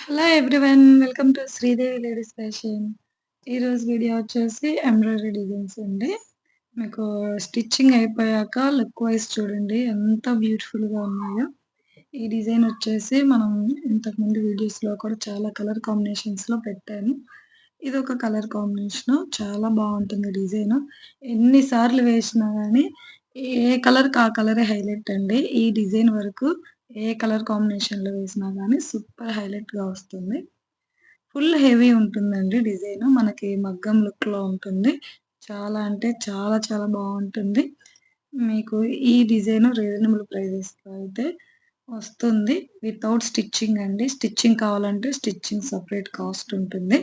Hello everyone. Welcome to Sridevi ladies fashion. ఈరోజు video వచ్చేసి embroidery designs అండి. మీకు స్టిచ్చింగ్ అయిపోయాక లుక్ వైస్ చూడండి ఎంత బ్యూటిఫుల్‌గా ఉన్నాయో. ఈ డిజైన్ వచ్చేసి మనం ఇంతకుముందు వీడియోస్‌లో కూడా చాలా కలర్ కాంబినేషన్స్‌లో పెట్టాను. ఇదొక కలర్ కాంబినేషను. చాలా బావుంటుంది డిజైను. ఎన్ని సార్లు వేసినా గానీ ఏ కలర్‌కి ఆ కలరే హైలైట్ అండి. ఈ డిజైన్ వరకు ఏ కలర్ కాంబినేషన్‌లో వేసినా గానీ సూపర్ హైలైట్‌గా వస్తుంది. ఫుల్ హెవీ ఉంటుందండి డిజైను. మనకి మగ్గం లుక్‌లో ఉంటుంది. చాలా అంటే చాలా చాలా బావుంటుంది. మీకు ఈ డిజైను రీజనబుల్ ప్రైజెస్‌లో అయితే వస్తుంది. వితౌట్ స్టిచ్చింగ్ అండి. స్టిచ్చింగ్ కావాలంటే స్టిచ్చింగ్ సెపరేట్ కాస్ట్ ఉంటుంది.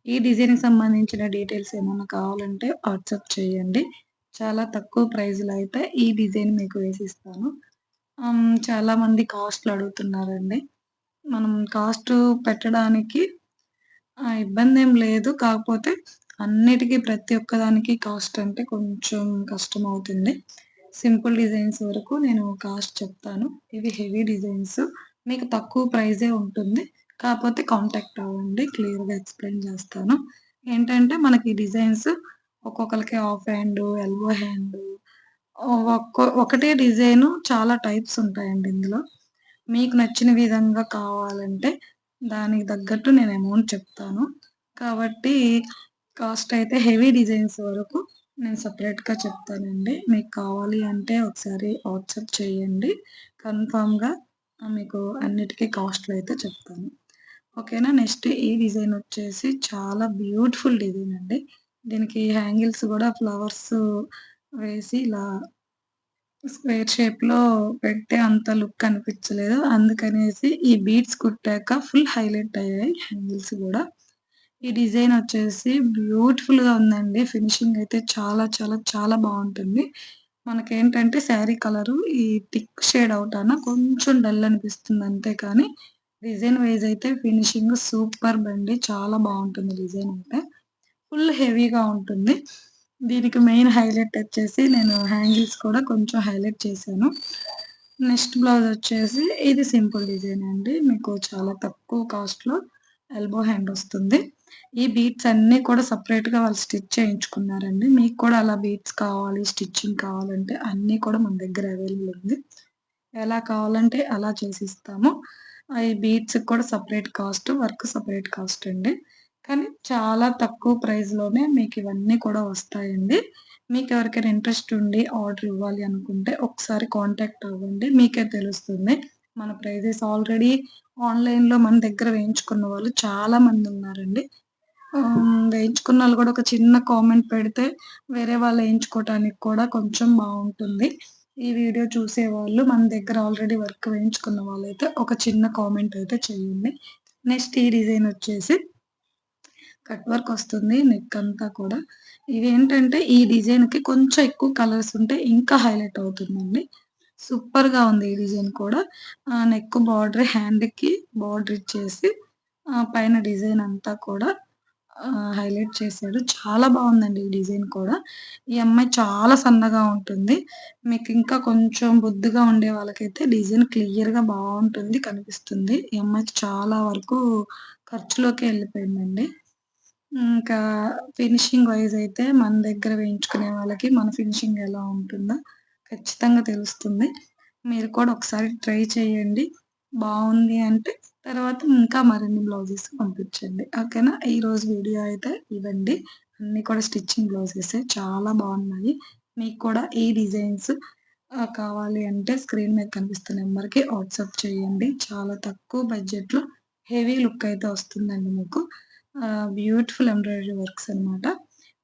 ఈ డిజైన్‌కి సంబంధించిన డీటెయిల్స్ ఏమన్నా కావాలంటే వాట్సాప్ చేయండి. చాలా తక్కువ ప్రైజ్‌లో అయితే ఈ డిజైన్ మీకు వేసిస్తాను. చాలామంది కాస్ట్‌లు అడుగుతున్నారండి. మనం కాస్ట్ పెట్టడానికి ఇబ్బందేం లేదు. కాకపోతే అన్నిటికి ప్రతి ఒక్కదానికి కాస్ట్ అంటే కొంచెం కష్టమవుతుంది. సింపుల్ డిజైన్స్ వరకు నేను కాస్ట్ చెప్తాను. ఇవి హెవీ డిజైన్స్. మీకు తక్కువ ప్రైజే ఉంటుంది. కాపోతే కాంటాక్ట్ అవ్వండి. క్లియర్‌గా ఎక్స్‌ప్లెయిన్ చేస్తాను. ఏంటంటే మనకి డిజైన్స్ ఒక్కొక్కళ్ళకి హాఫ్ హ్యాండు, ఎల్బో హ్యాండు ఒకటే డిజైను చాలా టైప్స్ ఉంటాయండి ఇందులో. మీకు నచ్చిన విధంగా కావాలంటే దానికి తగ్గట్టు నేను అమౌంట్ చెప్తాను. కాబట్టి కాస్ట్ అయితే హెవీ డిజైన్స్ వరకు నేను సెపరేట్‌గా చెప్తానండి. మీకు కావాలి అంటే ఒకసారి వాట్సాప్ చేయండి. కన్ఫర్మ్‌గా మీకు అన్నిటికి కాస్ట్‌లయితే చెప్తాను. ఓకేనా. నెక్స్ట్ ఈ డిజైన్ వచ్చేసి చాలా బ్యూటిఫుల్ డిజైన్ అండి. దీనికి హ్యాంగిల్స్ గూడా ఫ్లవర్స్ వేసి ఇలా స్క్వేర్ షేప్‌లో పెడితే అంత లుక్ అనిపించలేదు. అందుకనేసి ఈ బీడ్స్ కుట్టాక ఫుల్ హైలైట్ అయ్యాయి హ్యాంగిల్స్ గూడా. ఈ డిజైన్ వచ్చేసి బ్యూటిఫుల్‌గా ఉందండి. ఫినిషింగ్ అయితే చాలా చాలా చాలా బావుంటుంది. మనకేంటంటే శారీ కలరు ఈ థిక్ షేడ్ అవ్వటాన కొంచెం డల్ అనిపిస్తుంది అంతే కానీ, డిజైన్ వైస్ అయితే ఫినిషింగ్ సూపర్బ్ అండి. చాలా బావుంటుంది డిజైన్ అయితే. ఫుల్ హెవీగా ఉంటుంది. దీనికి మెయిన్ హైలైట్ వచ్చేసి నేను హ్యాంగిల్స్ కూడా కొంచెం హైలైట్ చేశాను. నెక్స్ట్ బ్లౌజ్ వచ్చేసి ఇది సింపుల్ డిజైన్ అండి. మీకు చాలా తక్కువ కాస్ట్‌లో ఎల్బో హ్యాండ్ వస్తుంది. ఈ బీడ్స్ అన్నీ కూడా సెపరేట్‌గా వాళ్ళు స్టిచ్ చేయించుకున్నారండి. మీకు కూడా అలా బీడ్స్ కావాలి, స్టిచ్చింగ్ కావాలంటే అన్నీ కూడా మన దగ్గర అవైలబుల్ ఉంది. ఎలా కావాలంటే అలా చేసిస్తాము. ఈ బీడ్స్‌కి కూడా separate cost, work separate cost అండి. కానీ చాలా తక్కువ ప్రైస్‌లోనే మీకివన్నీ కూడా వస్తాయండి. మీకెవరికైనా ఇంట్రెస్ట్ ఉండి ఆర్డర్ ఇవ్వాలి అనుకుంటే ఒకసారి కాంటాక్ట్ అవ్వండి. మీకే తెలుస్తుంది. మన ప్రైజెస్ ఆల్రెడీ ఆన్‌లైన్‌లో మన దగ్గర వేయించుకున్న వాళ్ళు చాలా మందున్నారండి. వేయించుకున్నోళ్ళు గూడా ఒక చిన్న కామెంట్ పెడితే వేరే వాళ్ళు ఏయించుకోవటానికి కూడా కొంచెం బావుంటుంది. ఈ వీడియో చూసేవాళ్ళు మన దగ్గర ఆల్రెడీ వర్క్ వేయించుకున్న వాళ్ళైతే ఒక చిన్న కామెంట్ అయితే చేయండి. నెక్స్ట్ ఈ డిజైనొచ్చేసి కట్ వర్క్ వస్తుంది నెక్ అంతా కూడా. ఇవేంటంటే ఈ డిజైన్‌కి కొంచెం ఎక్కువ కలర్స్ ఉంటే ఇంకా హైలైట్ అవుతుందండి. సూపర్‌గా ఉంది ఈ డిజైన్ కూడా. నెక్ బార్డర్ హ్యాండ్‌కి బార్డర్ ఇచ్చేసి పైన డిజైన్ అంతా కూడా హైలైట్ చేశాడు. చాలా బావుందండి ఈ డిజైన్ కూడా. ఈ అమ్మాయి చాలా సన్నగా ఉంటుంది. మీకింకా కొంచెం బొద్దుగా ఉండే వాళ్ళకైతే డిజైన్ క్లియర్‌గా బావుంటుంది, కనిపిస్తుంది. ఈ అమ్మాయికి చాలా వరకు ఖర్చులోకే ఎళ్ళిపోయిందండి. ఇంకా ఫినిషింగ్ వైస్ అయితే మన దగ్గర వేయించుకునే వాళ్ళకి మన ఫినిషింగ్ ఎలా ఉంటుందో ఖచ్చితంగా తెలుస్తుంది. మీరు కూడా ఒకసారి ట్రై చేయండి. బావుంది అంటే తర్వాత ఇంకా మరిన్ని బ్లౌజెస్ పంపించండి. ఓకేనా. ఈరోజు వీడియో అయితే ఇవండి. అన్నీ కూడా స్టిచ్చింగ్ బ్లౌజెసే చాలా బావున్నాయి. మీకు కూడా ఈ డిజైన్స్ కావాలి అంటే స్క్రీన్ మీద కనిపిస్తున్న నంబర్‌కి వాట్సాప్ చేయండి. చాలా తక్కువ బడ్జెట్‌లో హెవీ లుక్ అయితే వస్తుందండి మీకు. బ్యూటిఫుల్ ఎంబ్రాయిడరీ వర్క్స్ అన్నమాట.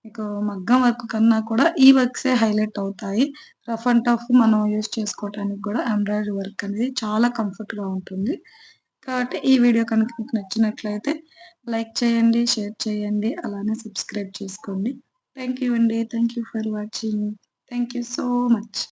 మీకు మగ్గం వర్క్ కన్నా కూడా ఈ వర్క్సే హైలైట్ అవుతాయి. రఫ్ అండ్ టఫ్ మనం యూజ్ చేసుకోవటానికి గూడా ఎంబ్రాయిడరీ వర్క్ అనేది చాలా కంఫర్ట్‌గా ఉంటుంది. కాబట్టి ఈ వీడియో కనుక మీకు నచ్చినట్లయితే లైక్ చేయండి, షేర్ చేయండి, అలానే సబ్స్క్రైబ్ చేసుకోండి. థాంక్ యూ అండి. Thank you for watching. Thank you so much.